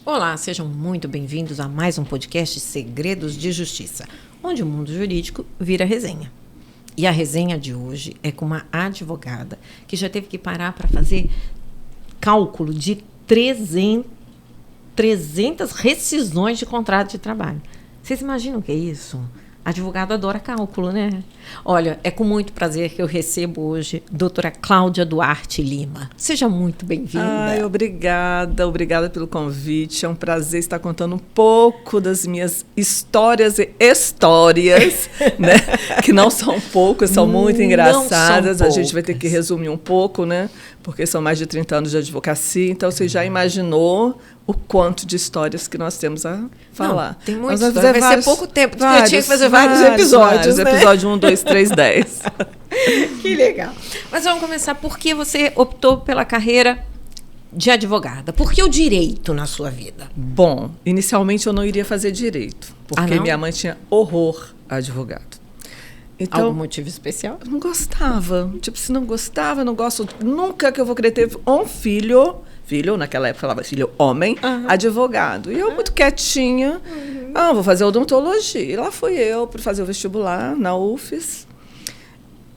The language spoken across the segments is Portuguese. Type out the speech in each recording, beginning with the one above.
Olá, sejam muito bem-vindos a mais um podcast Segredos de Justiça, onde o mundo jurídico vira resenha. E a resenha de hoje é com uma advogada que já teve que parar para fazer cálculo de 300 rescisões de contrato de trabalho. Vocês imaginam o que é isso? Advogado adora cálculo, né? Olha, é com muito prazer que eu recebo hoje a doutora Cláudia Duarte Lima. Seja muito bem-vinda. Ai, obrigada pelo convite. É um prazer estar contando um pouco das minhas histórias, né? Que não são poucas, são muito engraçadas. A gente vai ter que resumir um pouco, né? Porque são mais de 30 anos de advocacia, então você já imaginou o quanto de histórias que nós temos a falar. Não, tem muitas histórias, vai ser pouco tempo, porque eu tinha que fazer vários episódios, né? Episódio 1, 2, 3, 10. Que legal. Mas vamos começar, por que você optou pela carreira de advogada? Por que o direito na sua vida? Bom, inicialmente eu não iria fazer direito, porque minha mãe tinha horror a advogado. Então, algum motivo especial? Eu não gostava. Tipo, se não gostava, eu não gosto. Nunca que eu vou querer ter um filho, naquela época falava filho homem, advogado. E eu muito quietinha, vou fazer odontologia. E lá fui eu para fazer o vestibular na UFES.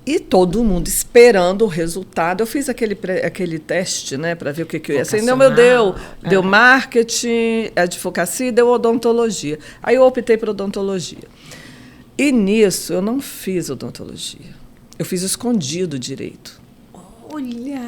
E todo mundo esperando o resultado. Eu fiz aquele teste, né, para ver o que eu ia ser. Não, deu marketing, advocacia e deu odontologia. Aí eu optei por odontologia. E nisso, eu não fiz odontologia. Eu fiz escondido direito. Olha!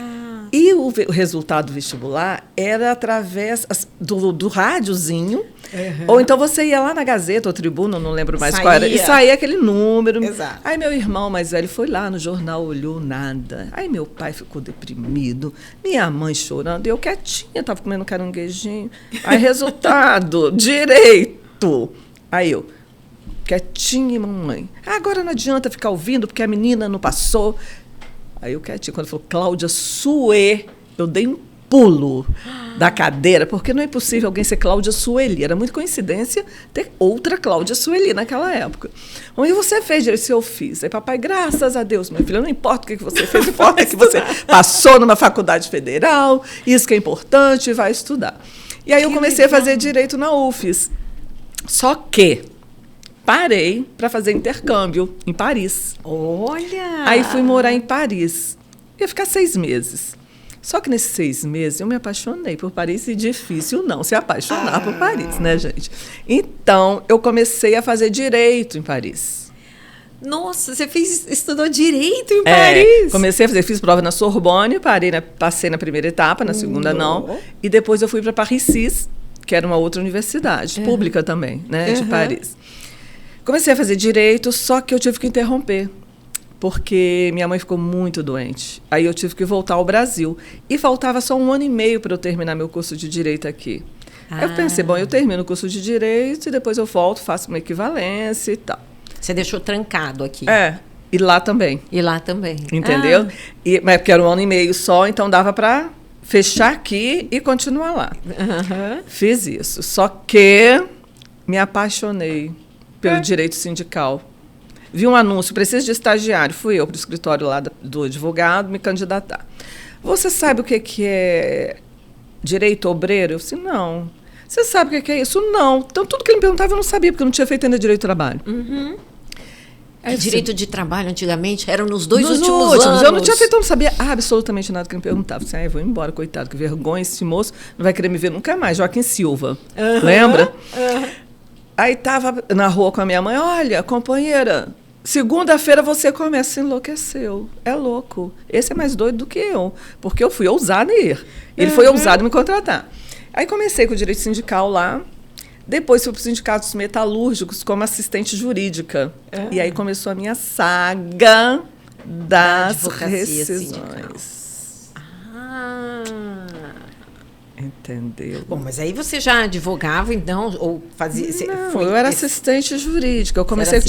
E o resultado do vestibular era através do rádiozinho. Uhum. Ou então você ia lá na Gazeta ou Tribuna, não lembro mais qual era. E saía aquele número. Exato. Aí meu irmão mais velho foi lá no jornal, olhou nada. Aí meu pai ficou deprimido. Minha mãe chorando. E eu quietinha, estava comendo caranguejinho. Aí resultado, direito. Aí eu... quietinha, mamãe. Agora não adianta ficar ouvindo, porque a menina não passou. Aí eu quietinha, quando falou Cláudia Suê, eu dei um pulo da cadeira, porque não é possível alguém ser Cláudia Sueli. Era muita coincidência ter outra Cláudia Sueli naquela época. Bom, e você fez direito? Eu fiz. Aí papai, graças a Deus, minha filha, não importa o que você fez, importa que você passou numa faculdade federal, isso que é importante, vai estudar. E aí eu comecei a fazer direito na UFES. Só que parei para fazer intercâmbio em Paris. Olha! Aí fui morar em Paris. Ia ficar 6 meses. Só que nesses 6 meses eu me apaixonei por Paris e difícil não se apaixonar por Paris, né, gente? Então, eu comecei a fazer direito em Paris. Nossa, você estudou direito em Paris? Comecei a fazer, fiz prova na Sorbonne, passei na primeira etapa, na segunda não. E depois eu fui para Paris 6, que era uma outra universidade, pública também, né, de Paris. Comecei a fazer direito, só que eu tive que interromper, porque minha mãe ficou muito doente. Aí eu tive que voltar ao Brasil. E faltava só 1 ano e meio para eu terminar meu curso de direito aqui. Aí eu pensei, bom, eu termino o curso de direito e depois eu volto, faço uma equivalência e tal. Você deixou trancado aqui? E lá também. E lá também. Entendeu? Mas porque era 1 ano e meio só, então dava para fechar aqui e continuar lá. Fiz isso. Só que me apaixonei pelo direito sindical. Vi um anúncio, preciso de estagiário. Fui eu para o escritório lá do advogado me candidatar. Você sabe o que é direito obreiro? Eu disse, não. Você sabe o que é isso? Não. Então, tudo que ele me perguntava eu não sabia, porque eu não tinha feito ainda direito de trabalho. Direito de trabalho, antigamente, eram nos dois últimos anos. Eu não tinha feito, eu não sabia absolutamente nada que ele me perguntava. Eu disse, eu vou embora, coitado, que vergonha, esse moço não vai querer me ver nunca mais. Joaquim Silva, lembra? Aí estava na rua com a minha mãe, olha, companheira, segunda-feira você começa, enlouqueceu. É louco. Esse é mais doido do que eu, porque eu fui ousada em ir. Ele foi ousado em me contratar. Aí comecei com o direito sindical lá, depois fui para os sindicatos metalúrgicos como assistente jurídica. E aí começou a minha saga das rescisões. Entendeu? Bom, mas aí você já advogava, então, ou fazia... Não, eu era assistente jurídica. Eu comecei,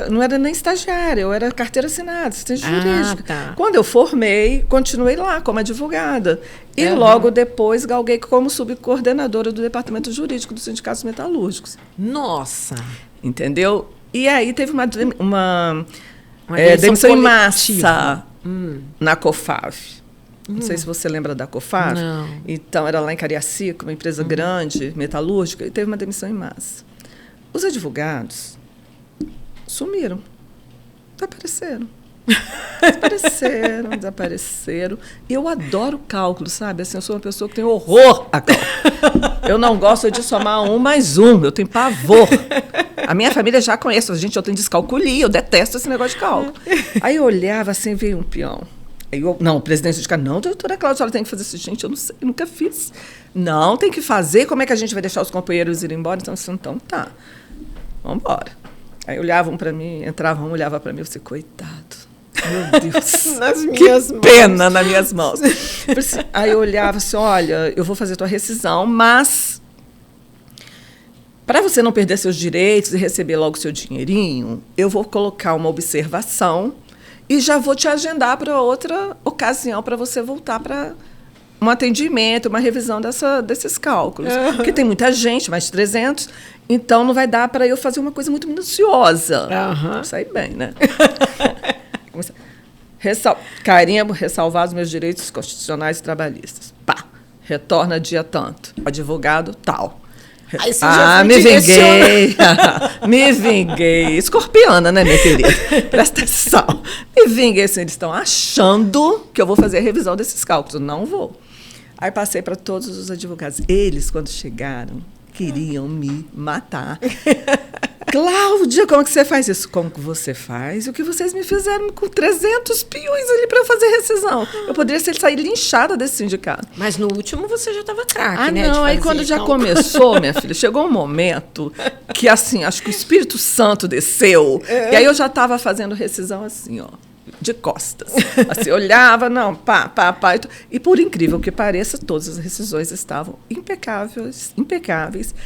não era nem estagiária, eu era carteira assinada, assistente jurídica. Tá. Quando eu formei, continuei lá como advogada. E logo depois galguei como subcoordenadora do departamento jurídico dos sindicatos metalúrgicos. Nossa! Entendeu? E aí teve uma demissão em coletiva. massa na COFAV. Não sei se você lembra da COFAV. Não. Então, era lá em Cariacica, uma empresa grande, metalúrgica, e teve uma demissão em massa. Os advogados sumiram. Desapareceram. E eu adoro cálculo, sabe? Assim, eu sou uma pessoa que tem horror a cálculo. Eu não gosto de somar 1 mais 1, eu tenho pavor. A minha família já conhece, eu tenho descalculia, eu detesto esse negócio de cálculo. Aí eu olhava assim, veio um peão. Aí o presidente disse, não, doutora Cláudia, a senhora tem que fazer isso. Gente, eu não sei, nunca fiz. Não, tem que fazer, como é que a gente vai deixar os companheiros irem embora? Então tá, vamos embora. Aí olhavam para mim, entravam, olhavam para mim, eu disse, coitado, meu Deus, nas minhas mãos. Pena nas minhas mãos. Aí eu olhava assim, olha, eu vou fazer tua rescisão, mas para você não perder seus direitos e receber logo seu dinheirinho, eu vou colocar uma observação e já vou te agendar para outra ocasião para você voltar para um atendimento, uma revisão desses cálculos. Porque tem muita gente, mais de 300, então não vai dar para eu fazer uma coisa muito minuciosa. Saí bem, né? Carimbo, ressalvar os meus direitos constitucionais e trabalhistas. Pá, retorna dia tanto. Advogado, tal. Aí você já me vinguei. Escorpiana, né, minha querida? Presta atenção. Me vinguei, assim, eles estão achando que eu vou fazer a revisão desses cálculos. Não vou. Aí passei para todos os advogados. Eles, quando chegaram, queriam me matar. Cláudia, como que você faz isso? Como que você faz? O que vocês me fizeram com 300 peões ali para fazer rescisão? Eu poderia sair linchada desse sindicato. Mas no último você já estava craque, né? Não, aí quando já começou, minha filha, chegou um momento que, assim, acho que o Espírito Santo desceu, e aí eu já estava fazendo rescisão assim, ó, de costas. Assim, olhava, não, pá. E por incrível que pareça, todas as rescisões estavam impecáveis,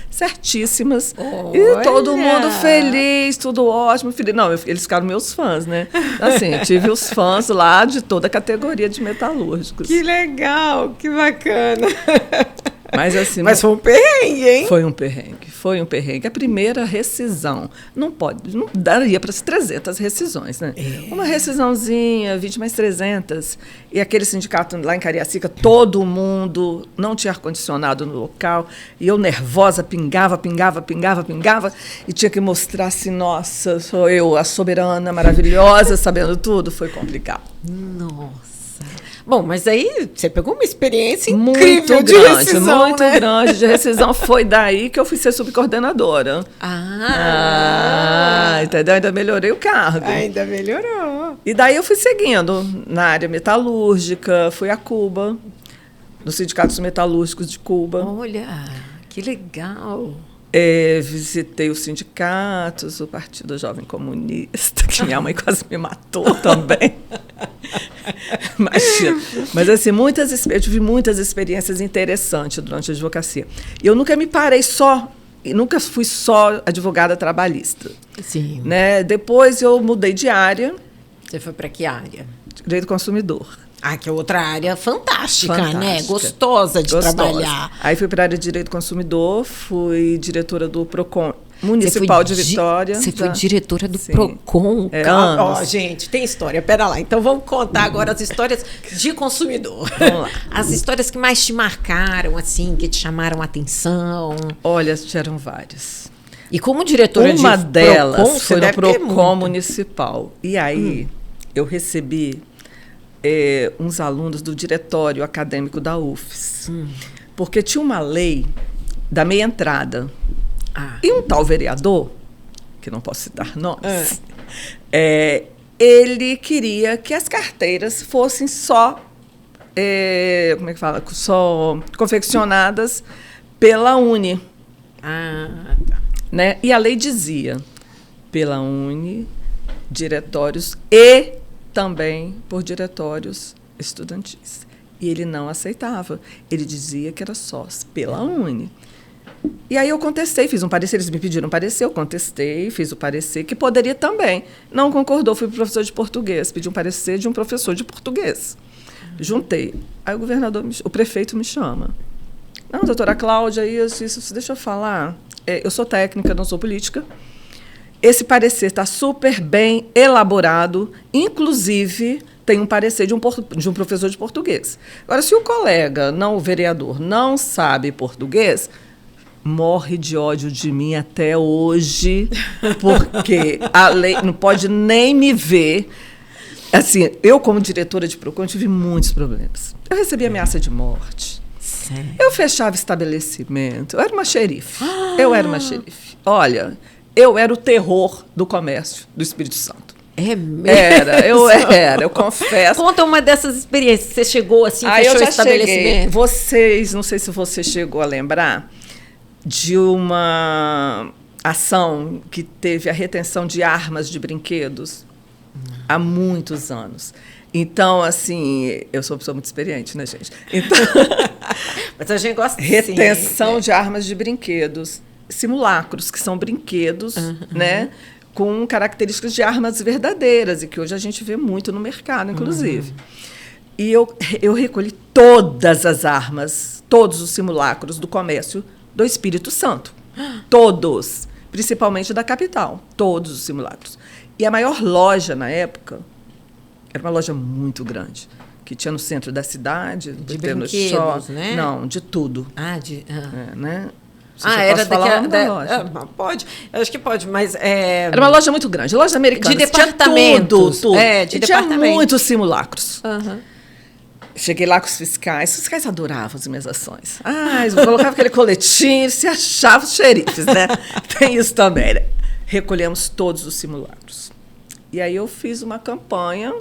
certíssimas. Olha. E todo mundo feliz, tudo ótimo. Não, eles ficaram meus fãs, né? Assim, tive os fãs lá de toda a categoria de metalúrgicos. Que legal, que bacana. Mas, assim, foi um perrengue, hein? Foi um perrengue. A primeira rescisão. Não daria para as 300 rescisões, né? Uma rescisãozinha, 20 mais 300. E aquele sindicato lá em Cariacica, todo mundo, não tinha ar-condicionado no local. E eu nervosa, pingava. E tinha que mostrar assim, nossa, sou eu, a soberana, maravilhosa, sabendo tudo. Foi complicado. Nossa. Bom, mas aí você pegou uma experiência incrível de rescisão, muito grande de rescisão. Foi daí que eu fui ser subcoordenadora. Entendeu? Ainda melhorei o cargo. Ainda melhorou. E daí eu fui seguindo na área metalúrgica, fui a Cuba, nos sindicatos metalúrgicos de Cuba. Olha, que legal. Visitei os sindicatos, o Partido Jovem Comunista, que minha mãe quase me matou também. Mas assim, eu tive muitas experiências interessantes durante a advocacia. E eu nunca me parei nunca fui só advogada trabalhista. Sim. Né? Depois eu mudei de área. Você foi para que área? Direito do consumidor. Que é outra área fantástica, né? Gostosa de trabalhar. Aí fui para a área de Direito do Consumidor, fui diretora do PROCON Municipal de Vitória. Você foi diretora do PROCON? Gente, tem história. Pera lá. Então vamos contar agora as histórias de consumidor. Vamos lá. As histórias que mais te marcaram, assim, que te chamaram a atenção. Olha, tiveram várias. E como diretora Uma de delas PROCON, foi no PROCON Municipal. E aí eu recebi uns alunos do diretório acadêmico da UFES. Porque tinha uma lei da meia entrada. E um tal vereador, que não posso citar nomes, ele queria que as carteiras fossem só confeccionadas pela Uni. Né? E a lei dizia, pela Uni, diretórios e também por diretórios estudantis. E ele não aceitava. Ele dizia que era só pela Uni. E aí eu contestei, fiz um parecer, eles me pediram um parecer, eu contestei, fiz o parecer, que poderia também. Não concordou, fui professor de português, pedi um parecer de um professor de português. Juntei. Aí o prefeito me chama. Não, doutora Cláudia, isso, deixa eu falar. Eu sou técnica, não sou política. esse parecer está super bem elaborado, inclusive tem um parecer de um professor de português. Agora, se o colega, não o vereador, não sabe português, morre de ódio de mim até hoje, porque a lei não pode nem me ver. Assim, eu, como diretora de PROCON, tive muitos problemas. Eu recebi ameaça de morte. Sério? Eu fechava estabelecimento. Eu era uma xerife. Eu era uma xerife. Olha, eu era o terror do comércio do Espírito Santo. É mesmo? Eu confesso. Conta uma dessas experiências. Você chegou assim, fechou o estabelecimento? Vocês, não sei se você chegou a lembrar de uma ação que teve a retenção de armas de brinquedos há muitos anos. Então, assim, eu sou uma pessoa muito experiente, né, gente? Então, mas a gente gosta retenção de armas de brinquedos, simulacros, que são brinquedos, né, com características de armas verdadeiras, e que hoje a gente vê muito no mercado, inclusive. E eu recolhi todas as armas, todos os simulacros do comércio do Espírito Santo. Todos. Principalmente da capital. Todos os simulacros. E a maior loja, na época, era uma loja muito grande, que tinha no centro da cidade. De brinquedos, né? Não, de tudo. Né? Era daquela... pode, eu acho que pode, mas... Era uma loja muito grande, loja americana. De departamentos. Tudo. De tinha departamentos. muitos simulacros. Cheguei lá com os fiscais adoravam as minhas ações. Eles colocavam aquele coletinho, se achavam xerifes, né? Tem isso também, né? Recolhemos todos os simulacros. E aí eu fiz uma campanha.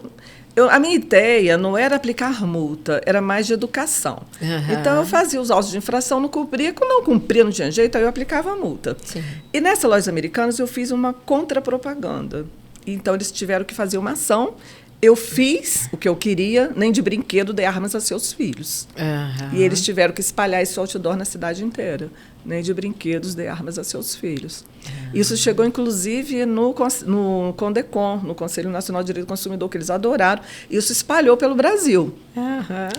A minha ideia não era aplicar multa, era mais de educação. Então, eu fazia os autos de infração, não cumpria. Quando não cumpria, não tinha jeito, aí eu aplicava a multa. Sim. E nessa loja americana, eu fiz uma contrapropaganda. Então, eles tiveram que fazer uma ação. Eu fiz o que eu queria, nem de brinquedo dei armas a seus filhos. E eles tiveram que espalhar esse outdoor na cidade inteira. Nem de brinquedos dei armas a seus filhos. Isso chegou, inclusive, no CONDECON, no Conselho Nacional de Direito do Consumidor, que eles adoraram. Isso espalhou pelo Brasil.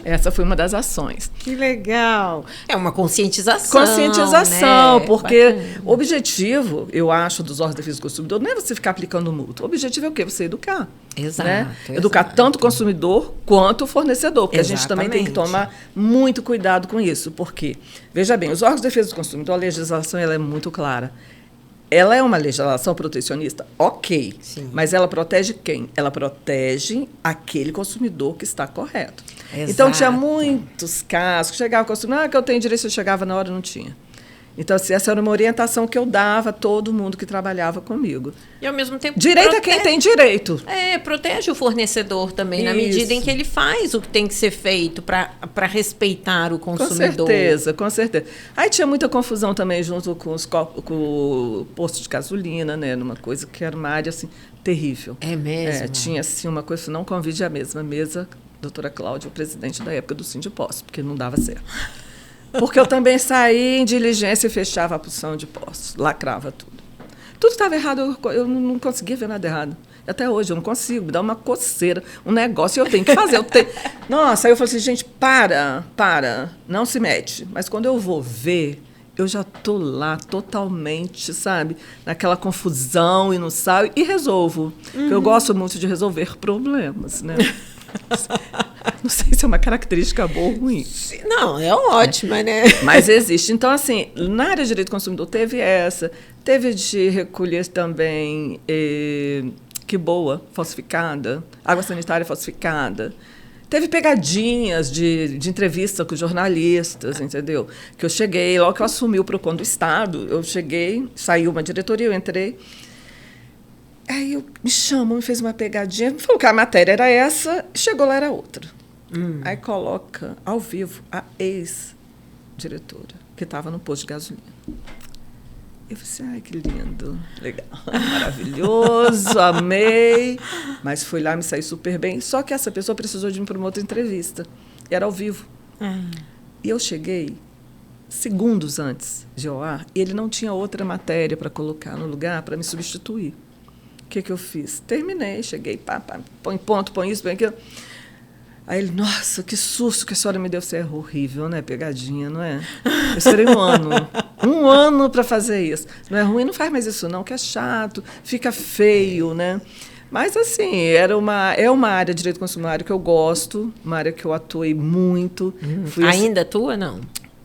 Essa foi uma das ações. Que legal. É uma conscientização. Conscientização, né? Porque bacana. O objetivo, eu acho, dos órgãos de defesa do consumidor, não é você ficar aplicando multa. O objetivo é o quê? Você educar. Exato. Né? Educar tanto o consumidor quanto o fornecedor, porque Exatamente. A gente também tem que tomar muito cuidado com isso, porque, veja bem, os órgãos de defesa do consumidor, a legislação ela é muito clara. Ela é uma legislação protecionista? Ok. Sim. Mas ela protege quem? Ela protege aquele consumidor que está correto. Exato. Então, tinha muitos casos que chegava o consumidor, que eu tenho direito, eu chegava na hora e não tinha. Então, assim, essa era uma orientação que eu dava a todo mundo que trabalhava comigo. E, ao mesmo tempo... Direito é quem tem direito. Protege o fornecedor também, na medida em que ele faz o que tem que ser feito para respeitar o consumidor. Com certeza. Aí tinha muita confusão também junto com o posto de gasolina, né? Numa coisa que era uma área, assim, terrível. É mesmo? Tinha, assim, uma coisa, não convide a mesma mesa, doutora Cláudia, o presidente da época do Sindipostos, porque não dava certo. Porque eu também saí em diligência e fechava a porção de postos, lacrava tudo. Tudo estava errado, eu não conseguia ver nada errado. Até hoje, eu não consigo, me dá uma coceira, um negócio, e eu tenho que fazer. Nossa, aí eu falei assim, gente, para, não se mete. Mas quando eu vou ver, eu já estou lá totalmente, sabe, naquela confusão e não saio, e resolvo. Eu gosto muito de resolver problemas, né? Não sei se é uma característica boa ou ruim. Não, é ótima, né? Mas existe. Então, assim, na área de direito do consumidor teve essa. Teve de recolher também que boa, falsificada, água sanitária falsificada. Teve pegadinhas de entrevista com jornalistas, entendeu? Que eu cheguei, logo que eu assumi o PROCON do Estado, eu cheguei, saiu uma diretoria, eu entrei. Aí me chamou, me fez uma pegadinha, me falou que a matéria era essa, chegou lá, era outra. Aí coloca ao vivo a ex-diretora, que estava no posto de gasolina. Eu falei assim, ai, que lindo, legal, maravilhoso, amei. Mas fui lá, me saí super bem. Só que essa pessoa precisou de mim para uma outra entrevista. Era ao vivo. E eu cheguei segundos antes de ao ar, e ele não tinha outra matéria para colocar no lugar para me substituir. O que eu fiz? Terminei, cheguei, põe ponto, põe isso, põe aquilo. Aí ele, nossa, que susto que a senhora me deu. Você é horrível, né? Pegadinha, não é? Eu esperei um ano para fazer isso. Não é ruim, não faz mais isso não, que é chato, fica feio, né? Mas, assim, é uma área de direito consumário que eu gosto, uma área que eu atuei muito. Ainda atua, não?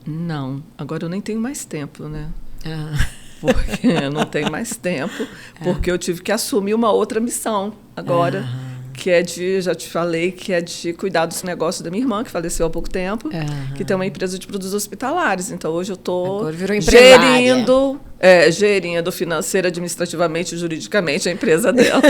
Não, agora eu nem tenho mais tempo, né? Ah. Porque eu não tenho mais tempo, porque eu tive que assumir uma outra missão agora, que é já te falei, que é de cuidar dos negócios da minha irmã, que faleceu há pouco tempo, que tem uma empresa de produtos hospitalares. Então, hoje eu estou gerindo financeira, administrativamente e juridicamente a empresa dela.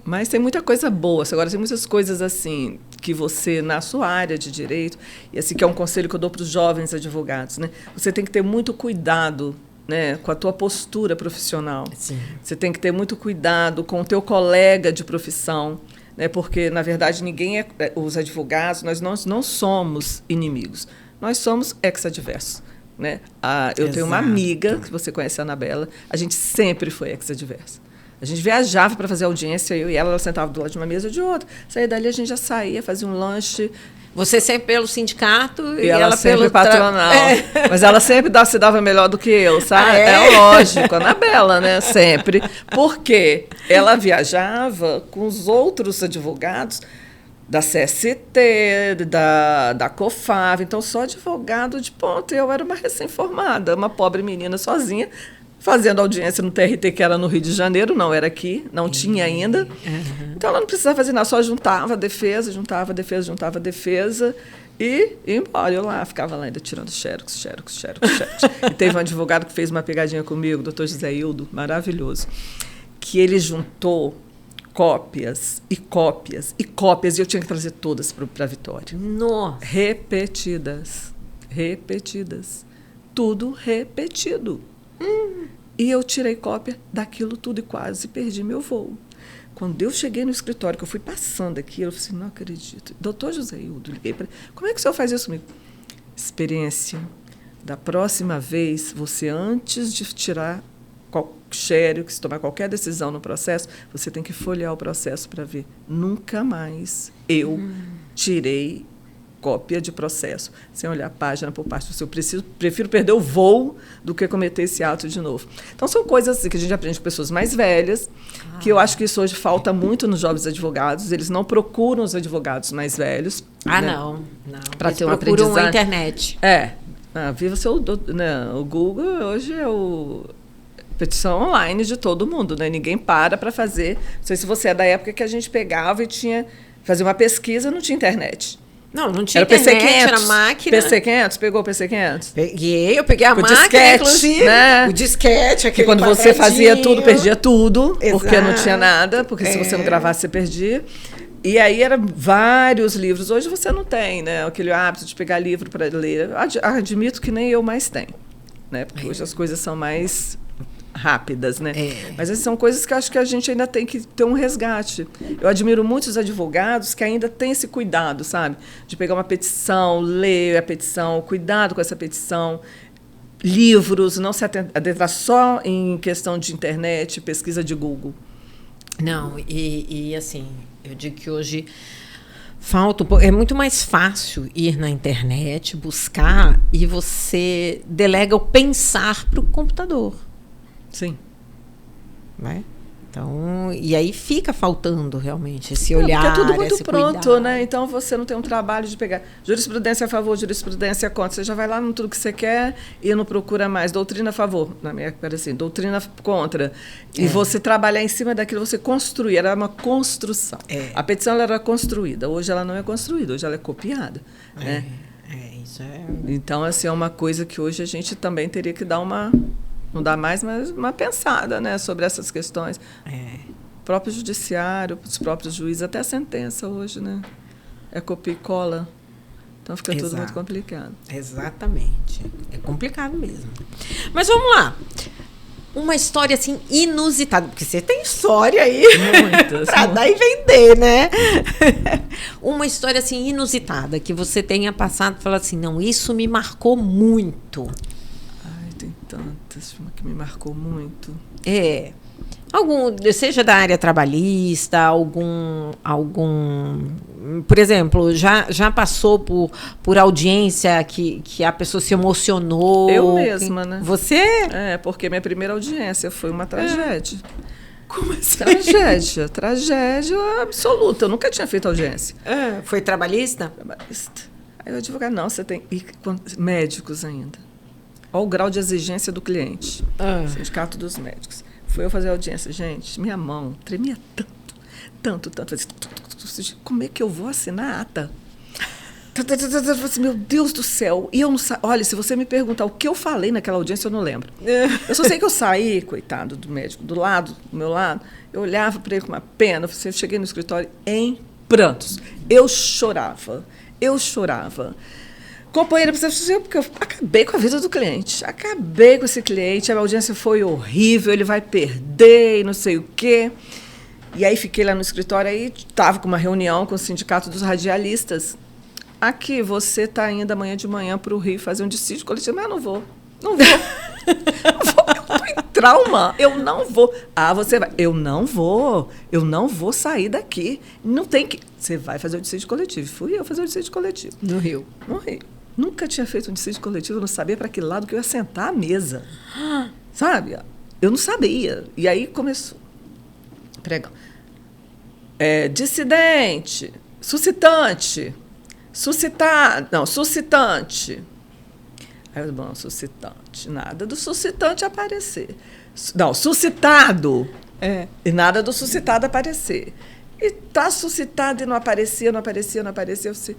Mas tem muita coisa boa. Agora, tem muitas coisas assim que você, na sua área de direito, e assim que é um conselho que eu dou para os jovens advogados, né? Você tem que ter muito cuidado, né, com a tua postura profissional. Sim. Você tem que ter muito cuidado com o teu colega de profissão, né? Porque, na verdade, os advogados, nós não somos inimigos. Nós somos ex-adversos. Né? Eu tenho uma amiga, que você conhece, a Anabela, a gente sempre foi ex-adversa. A gente viajava para fazer audiência, eu e ela sentava do lado de uma mesa ou de outra. Saía dali, a gente já saía, fazia um lanche. Você sempre pelo sindicato e ela sempre pelo patronal. Mas ela sempre se dava melhor do que eu, sabe? É lógico, a Anabela, né? Sempre. Porque ela viajava com os outros advogados da CST, da COFAV, então só advogado de ponta. Eu era uma recém-formada, uma pobre menina sozinha, fazendo audiência no TRT, que era no Rio de Janeiro, não era aqui, não tinha ainda. Então, ela não precisava fazer nada, só juntava defesa, e ia embora. Eu ficava lá ainda tirando xerox. E teve um advogado que fez uma pegadinha comigo, o doutor José Hildo, maravilhoso, que ele juntou cópias, e eu tinha que trazer todas para a Vitória. Nossa! Repetidas. Tudo repetido. E eu tirei cópia daquilo tudo e quase perdi meu voo. Quando eu cheguei no escritório, que eu fui passando aqui, eu falei assim, não acredito. Doutor José Hildo, liguei para ele, como é que o senhor faz isso comigo? Experiência. Da próxima vez, você, antes de tirar xerox, tomar qualquer decisão no processo, você tem que folhear o processo para ver. Nunca mais eu tirei cópia de processo, sem olhar página por página. Eu prefiro perder o voo do que cometer esse ato de novo. Então, são coisas assim, que a gente aprende com pessoas mais velhas, que eu acho que isso hoje falta muito nos jovens advogados. Eles não procuram os advogados mais velhos. Né? Não. Para ter uma aprendizagem. A internet. Viva o Google hoje é petição online de todo mundo, né? Ninguém para fazer. Não sei se você é da época que a gente pegava e fazia uma pesquisa, não tinha internet. Não tinha internet, era máquina. PC500, pegou o PC500? Eu peguei a máquina, disquete, inclusive. Né? O disquete, aquele que quando você fazia tudo, perdia tudo. Exato. Porque não tinha nada, porque se você não gravasse, você perdia. E aí eram vários livros. Hoje você não tem, né? Aquele hábito de pegar livro para ler. Admito que nem eu mais tenho, né? Porque hoje as coisas são mais rápidas, né? Mas essas são coisas que eu acho que a gente ainda tem que ter um resgate. Eu admiro muito os advogados que ainda têm esse cuidado, sabe? De pegar uma petição, ler a petição, cuidado com essa petição, livros, não se adentrar só em questão de internet, pesquisa de Google. Não, e assim, eu digo que hoje é muito mais fácil ir na internet, buscar, e você delega o pensar para o computador. Sim. Né? Então, e aí fica faltando realmente esse olhar, porque é tudo muito pronto, cuidado. Né? Então você não tem um trabalho de pegar jurisprudência a favor, jurisprudência contra. Você já vai lá no tudo que você quer e não procura mais doutrina a favor, na minha época era assim, doutrina contra. E você trabalhar em cima daquilo, você construir, era uma construção. A petição ela era construída, hoje ela não é construída, hoje ela é copiada. Né? Isso é. Então, assim, é uma coisa que hoje a gente também teria que dar não dá mais, mas uma pensada, né, sobre essas questões. O próprio judiciário, os próprios juízes, até a sentença hoje, né? É copia e cola. Então fica tudo muito complicado. Exatamente. É complicado mesmo. Mas vamos lá. Uma história assim inusitada, porque você tem história aí para dar e vender, né? Uma história assim inusitada que você tenha passado e falar assim, não, isso me marcou muito. Tem tantas que me marcou muito. Seja da área trabalhista, por exemplo, já passou por audiência que a pessoa se emocionou? Eu mesma, né? Você? Porque minha primeira audiência foi uma tragédia. Como assim? Tragédia absoluta. Eu nunca tinha feito audiência. Foi trabalhista? Trabalhista. Aí o advogado, não, você tem... médicos ainda. Olha o grau de exigência do cliente. Sindicato dos médicos. Fui eu fazer a audiência. Gente, minha mão tremia tanto. Como é que eu vou assinar a ata? Meu Deus do céu. E eu não sei. Olha, se você me perguntar o que eu falei naquela audiência, eu não lembro. Eu só sei que eu saí, coitado do médico, do meu lado. Eu olhava para ele com uma pena. Eu cheguei no escritório em prantos. Eu chorava. Companheira, porque eu acabei com a vida do cliente. Acabei com esse cliente, a audiência foi horrível, ele vai perder e não sei o quê. E aí fiquei lá no escritório, aí estava com uma reunião com o sindicato dos radialistas. Aqui, você está indo amanhã de manhã para o Rio fazer um dissídio coletivo. Mas eu não vou. Eu estou em trauma. Eu não vou. Você vai. Eu não vou sair daqui. Não tem que... Você vai fazer o dissídio coletivo. Fui eu fazer o dissídio coletivo. No Rio. Nunca tinha feito um dissídio coletivo, eu não sabia para que lado que eu ia sentar à mesa. Sabe? Eu não sabia. E aí começou. Pregão. Dissidente, suscitante, suscitado. Não, suscitante. Aí eu, bom, suscitante. Nada do suscitante aparecer. Não, suscitado. E nada do suscitado aparecer. E tá suscitado e não aparecia. Eu disse,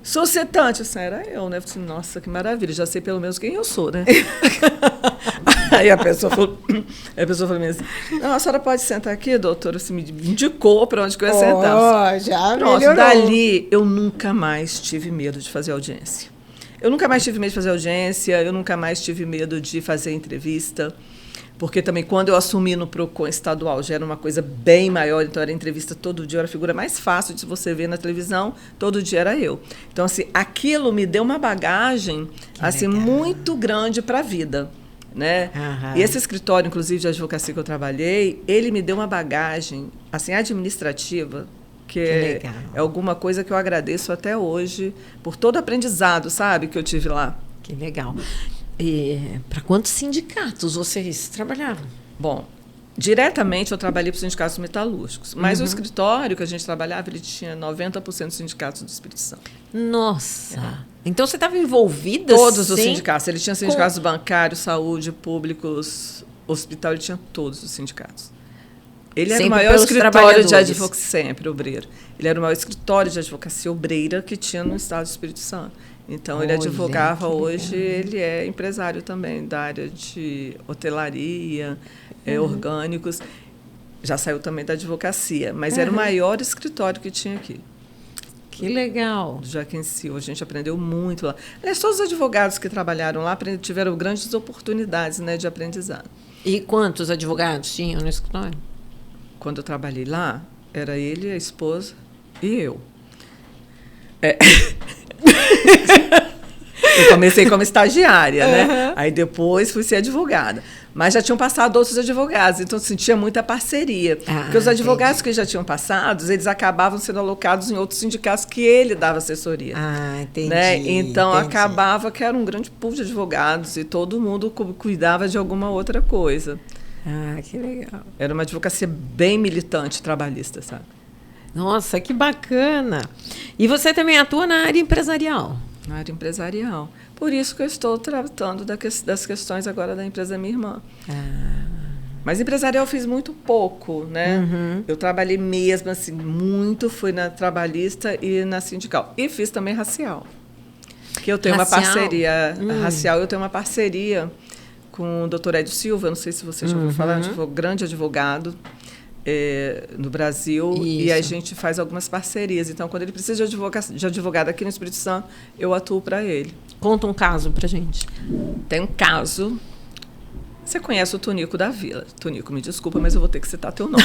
suscitante, assim, era eu, né? Eu disse, nossa, que maravilha, já sei pelo menos quem eu sou, né? Aí a pessoa falou assim, não, a senhora pode sentar aqui, doutora? Você me indicou para onde que eu ia sentar. Já pronto, melhorou. Dali eu nunca mais tive medo de fazer audiência. Eu nunca mais tive medo de fazer entrevista. Porque também, quando eu assumi no PROCON estadual, já era uma coisa bem maior, então era entrevista todo dia, era a figura mais fácil de você ver na televisão, todo dia era eu. Então, assim, aquilo me deu uma bagagem, assim, muito grande para a vida, né? E esse escritório, inclusive, de advocacia que eu trabalhei, ele me deu uma bagagem, assim, administrativa, que é alguma coisa que eu agradeço até hoje, por todo o aprendizado, sabe, que eu tive lá. Que legal. E para quantos sindicatos vocês trabalhavam? Bom, diretamente eu trabalhei para os sindicatos metalúrgicos, mas o escritório que a gente trabalhava, ele tinha 90% dos sindicatos do Espírito Santo. Nossa! Então você estava envolvida? Todos os sindicatos. Ele tinha sindicatos bancários, saúde, públicos, hospital, ele tinha todos os sindicatos. Ele era o maior escritório de advocacia, sempre obreiro. Ele era o maior escritório de advocacia obreira que tinha no estado do Espírito Santo. Então, ele advogava hoje, ele é empresário também da área de hotelaria, orgânicos. Já saiu também da advocacia, mas era o maior escritório que tinha aqui. Que legal. Do Joaquim Silva, a gente aprendeu muito lá. Aliás, todos os advogados que trabalharam lá tiveram grandes oportunidades, né, de aprendizado. E quantos advogados tinham no escritório? Quando eu trabalhei lá, era ele, a esposa e eu. Eu comecei como estagiária, né? Aí depois fui ser advogada. Mas já tinham passado outros advogados, então assim, tinha muita parceria. Porque os advogados que já tinham passado, eles acabavam sendo alocados em outros sindicatos que ele dava assessoria. Entendi. Né? Então acabava que era um grande pool de advogados e todo mundo cuidava de alguma outra coisa. Que legal. Era uma advocacia bem militante, trabalhista, sabe? Nossa, que bacana. E você também atua na área empresarial? Na área empresarial. Por isso que eu estou tratando das questões agora da empresa da minha irmã. Mas empresarial eu fiz muito pouco, né? Eu trabalhei mesmo, assim, muito, fui na trabalhista e na sindical. E fiz também racial. Que eu tenho uma parceria racial, eu tenho uma parceria com o doutor Edio Silva, não sei se você já ouviu falar, um grande advogado no Brasil. Isso. E a gente faz algumas parcerias. Então, quando ele precisa de advogado aqui no Espírito Santo, eu atuo para ele. Conta um caso para gente. Tem um caso... Você conhece o Tonico da Vila. Tonico, me desculpa, mas eu vou ter que citar teu nome.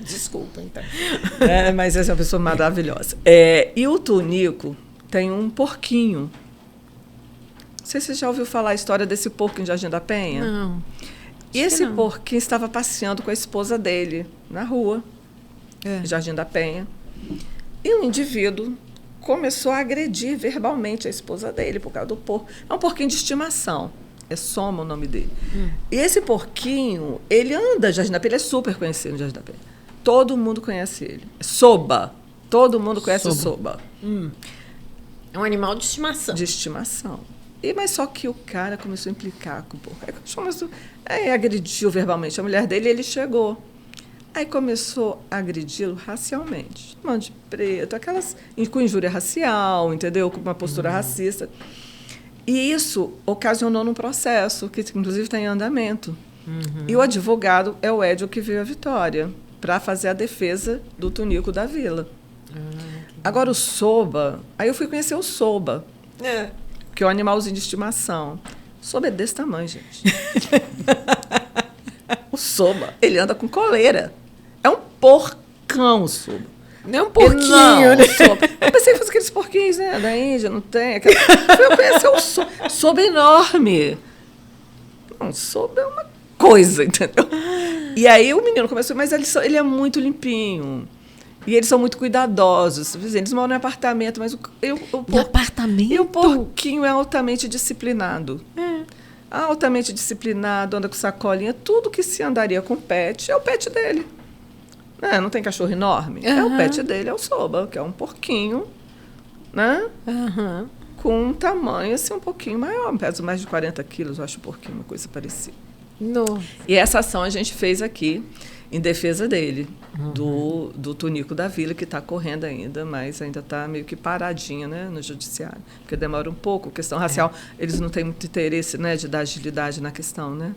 Desculpa, então. Mas essa é uma pessoa maravilhosa. E o Tonico tem um porquinho. Não sei se você já ouviu falar a história desse porco em Jardim da Penha. Não. E esse porquinho estava passeando com a esposa dele na rua, Jardim da Penha. E um indivíduo começou a agredir verbalmente a esposa dele por causa do porco. É um porquinho de estimação. É Soma o nome dele. E esse porquinho, ele anda Jardim da Penha, ele é super conhecido no Jardim da Penha. Todo mundo conhece ele. É Soba. Todo mundo conhece o Soba. É um animal de estimação. De estimação. Mas só que o cara começou a implicar com o porco. Aí agrediu verbalmente a mulher dele e ele chegou. Aí começou a agredi-lo racialmente. Chamando de preto, com injúria racial, entendeu? Com uma postura racista. E isso ocasionou num processo, que inclusive está em andamento. E o advogado é o Edio que veio a Vitória, para fazer a defesa do Tunico da Vila. Agora o Soba, aí eu fui conhecer o Soba, que é um animalzinho de estimação. O Soba é desse tamanho, gente. O Soba, ele anda com coleira. É um porcão, o Soba. Não é um porquinho, né? Eu pensei que fosse aqueles porquinhos, né? Da Índia, não tem. Eu conheci o Soba. Soba é enorme. Não, Soba é uma coisa, entendeu? E aí o menino começou, mas ele é muito limpinho. E eles são muito cuidadosos. Eles moram em apartamento, mas apartamento? E o porquinho é altamente disciplinado. Altamente disciplinado, anda com sacolinha. Tudo que se andaria com pet é o pet dele. Não tem cachorro enorme? É o pet dele, é o Soba, que é um porquinho, né? Com um tamanho assim, um pouquinho maior. Pesa mais de 40 quilos, eu acho o porquinho, uma coisa parecida. E essa ação a gente fez aqui em defesa dele, do Tunico da Vila, que está correndo ainda, mas ainda está meio que paradinha, né, no judiciário, porque demora um pouco. Questão racial, eles não têm muito interesse, né, de dar agilidade na questão, né?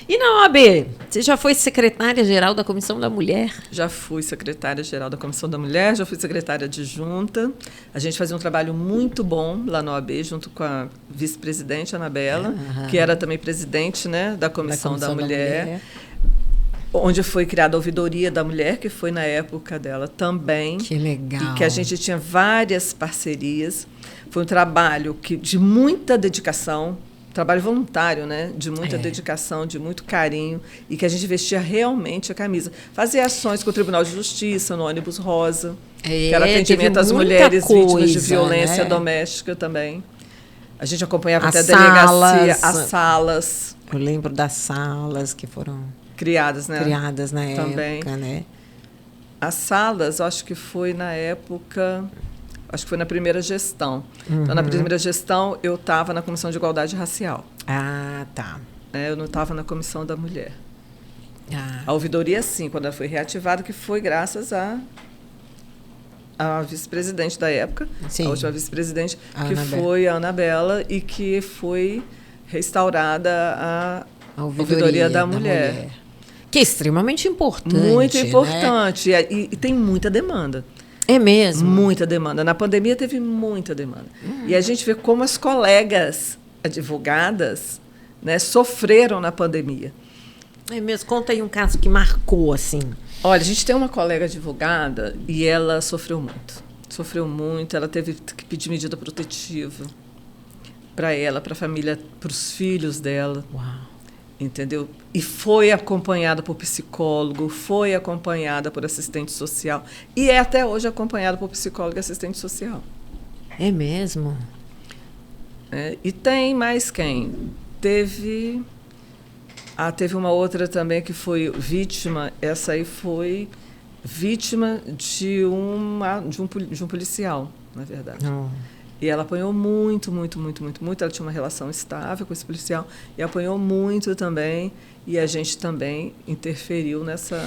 E na OAB, você já foi secretária-geral da Comissão da Mulher? Já fui secretária-geral da Comissão da Mulher, já fui secretária adjunta. A gente fazia um trabalho muito bom lá na OAB, junto com a vice-presidente, Anabela, que era também presidente, né, da Comissão da Mulher, onde foi criada a Ouvidoria da Mulher, que foi na época dela também. Que legal. E que a gente tinha várias parcerias. Foi um trabalho de muita dedicação, trabalho voluntário, né? De muita dedicação, de muito carinho, e que a gente vestia realmente a camisa. Fazia ações com o Tribunal de Justiça, no ônibus rosa, que era atendimento às mulheres vítimas de violência doméstica também. A gente acompanhava até a delegacia, as salas. Eu lembro das salas que foram criadas, né? Criadas na também. Época, né? As salas, acho que foi na época... Acho que foi na primeira gestão. Então, na primeira gestão, eu estava na Comissão de Igualdade Racial. Tá. Eu não estava na Comissão da Mulher. A ouvidoria, sim, quando ela foi reativada, que foi graças a vice-presidente da época, a última vice-presidente, que foi a Anabela, e que foi restaurada a ouvidoria da mulher. Que é extremamente importante. Muito importante. Né? E tem muita demanda. É mesmo? Muita demanda. Na pandemia teve muita demanda. E a gente vê como as colegas advogadas, né, sofreram na pandemia. É mesmo? Conta aí um caso que marcou, assim. Olha, a gente tem uma colega advogada e ela sofreu muito. Sofreu muito, ela teve que pedir medida protetiva para ela, para a família, para os filhos dela. Uau. Entendeu? E foi acompanhada por psicólogo, foi acompanhada por assistente social e é até hoje acompanhada por psicólogo e assistente social. É mesmo? E tem mais quem? Teve uma outra também que foi vítima, essa aí foi vítima de um policial, na verdade. E ela apanhou muito. Ela tinha uma relação estável com esse policial e apanhou muito também. E a gente também interferiu nessa...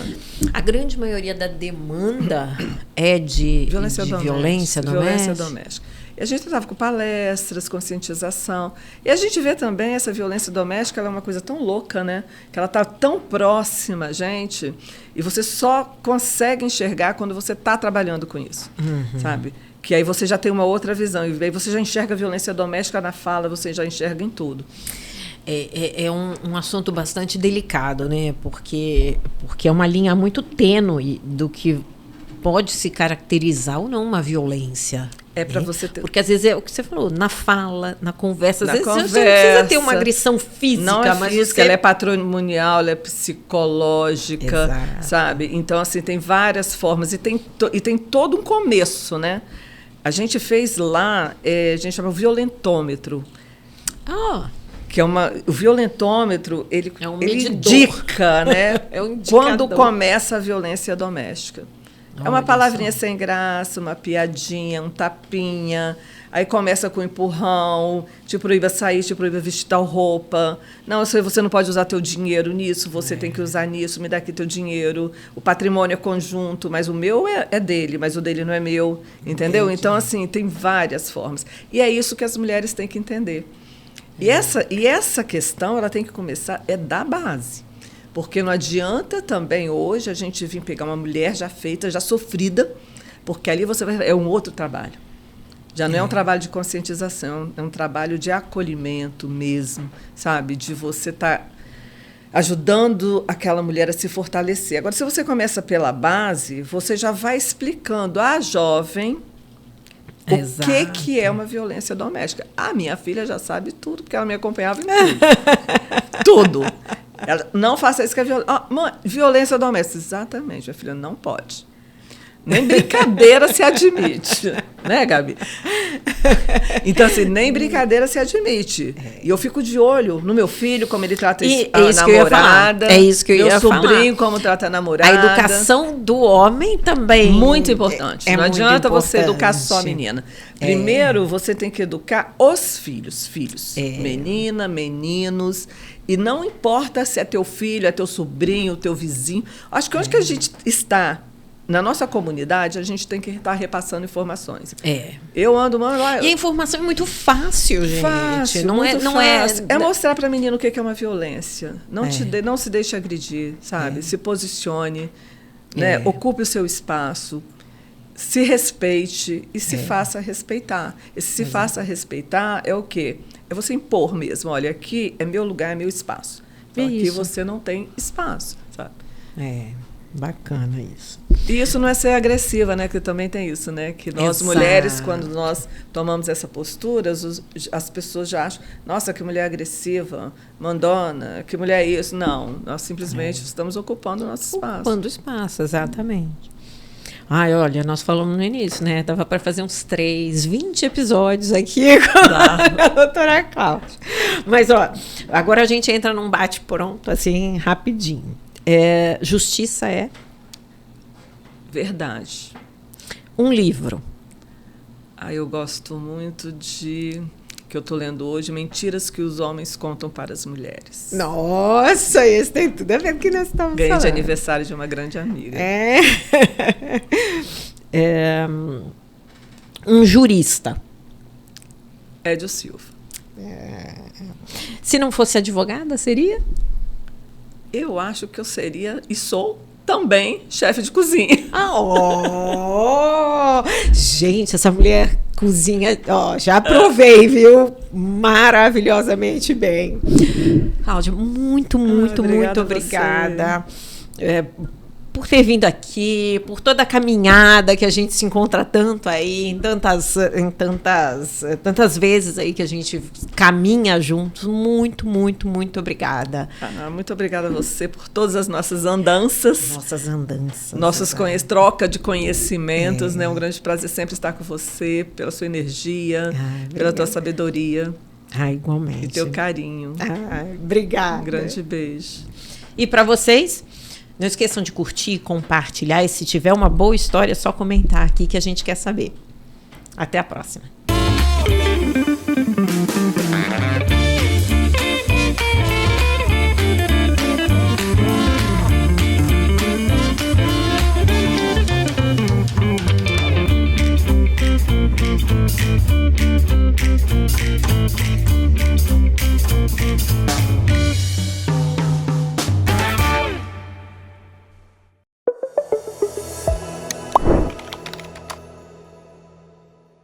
A grande maioria da demanda é de violência doméstica. E a gente estava com palestras, conscientização. E a gente vê também essa violência doméstica, ela é uma coisa tão louca, né? Que ela está tão próxima, gente. E você só consegue enxergar quando você está trabalhando com isso, sabe? Que aí você já tem uma outra visão. E aí você já enxerga a violência doméstica na fala, você já enxerga em tudo. É um assunto bastante delicado, né? Porque é uma linha muito tênue do que pode se caracterizar ou não uma violência. É para você ter... Porque às vezes é o que você falou, na fala, na conversa. Às vezes conversa, você não precisa ter uma agressão física. Não é mas física, ela é patrimonial, ela é psicológica, Exato. sabe? Então, assim, tem várias formas. E tem todo um começo, né? A gente fez lá, a gente chama violentômetro. Que é o violentômetro, ele indica, né? É um indicador. Quando começa a violência doméstica. É uma palavrinha sem graça, uma piadinha, um tapinha. Aí começa com empurrão, te proíba sair, te proíba vestir tal roupa. Não, você não pode usar teu dinheiro nisso, você tem que usar nisso, me dá aqui teu dinheiro. O patrimônio é conjunto, mas o meu é dele, mas o dele não é meu, entendeu? Entendi. Então, assim, tem várias formas. E é isso que as mulheres têm que entender. E essa questão, ela tem que começar, da base. Porque não adianta também hoje a gente vir pegar uma mulher já feita, já sofrida, porque ali é um outro trabalho. Já não é um trabalho de conscientização, é um trabalho de acolhimento mesmo, sabe? De você estar ajudando aquela mulher a se fortalecer. Agora, se você começa pela base, você já vai explicando à jovem o que é uma violência doméstica. A minha filha já sabe tudo, porque ela me acompanhava em tudo. Tudo. Ela, não faça isso que é violência. Mãe, violência doméstica. Exatamente, minha filha, não pode. Nem brincadeira se admite. Né, Gabi? Então, assim, nem brincadeira se admite. E eu fico de olho no meu filho, como ele trata a namorada. É isso que eu ia falar. Meu sobrinho, como trata a namorada. A educação do homem também. Muito importante. Não muito adianta importante. Você educar só a menina. Primeiro, você tem que educar os filhos. Menina, meninos. E não importa se é teu filho, é teu sobrinho, teu vizinho. Acho que onde que a gente está, na nossa comunidade, a gente tem que estar repassando informações. Eu ando... E a informação é muito fácil, gente. Fácil, não fácil. É mostrar para a menina o que é uma violência. Não se deixe agredir, sabe? Se posicione, né? Ocupe o seu espaço. Se respeite e se faça respeitar. Esse se faça respeitar é o quê? É você impor mesmo. Olha, aqui é meu lugar, é meu espaço. Então, aqui você não tem espaço, sabe? Bacana isso. E isso não é ser agressiva, né? Que também tem isso, né? Que nós mulheres, quando nós tomamos essa postura, as pessoas já acham, nossa, que mulher agressiva, mandona, que mulher é isso. Não, nós simplesmente estamos ocupando o nosso espaço. Ocupando o espaço, exatamente. Ai, olha, nós falamos no início, né? Dava para fazer uns 20 episódios aqui com a doutora Cláudia. Mas, agora a gente entra num bate-pronto, assim, rapidinho. Justiça é? Verdade. Um livro. Eu gosto muito que eu estou lendo hoje, Mentiras que os Homens Contam para as Mulheres. Nossa, esse tem tudo a ver com o que nós estamos falando. Ganhei de aniversário de uma grande amiga. Um jurista. Edio Silva. Se não fosse advogada, seria? Eu acho que eu seria, e sou também, chefe de cozinha. Gente, essa mulher cozinha, já provei, viu? Maravilhosamente bem. Cláudia, muito obrigada. Por ter vindo aqui, por toda a caminhada que a gente se encontra tanto aí, em tantas vezes aí que a gente caminha juntos. Muito obrigada. Muito obrigada a você por todas as nossas andanças. Troca de conhecimentos, né? Um grande prazer sempre estar com você, pela sua energia, pela tua sabedoria. Igualmente. E teu carinho. Obrigada. Um grande beijo. E para vocês, não esqueçam de curtir, compartilhar. E se tiver uma boa história, é só comentar aqui que a gente quer saber. Até a próxima.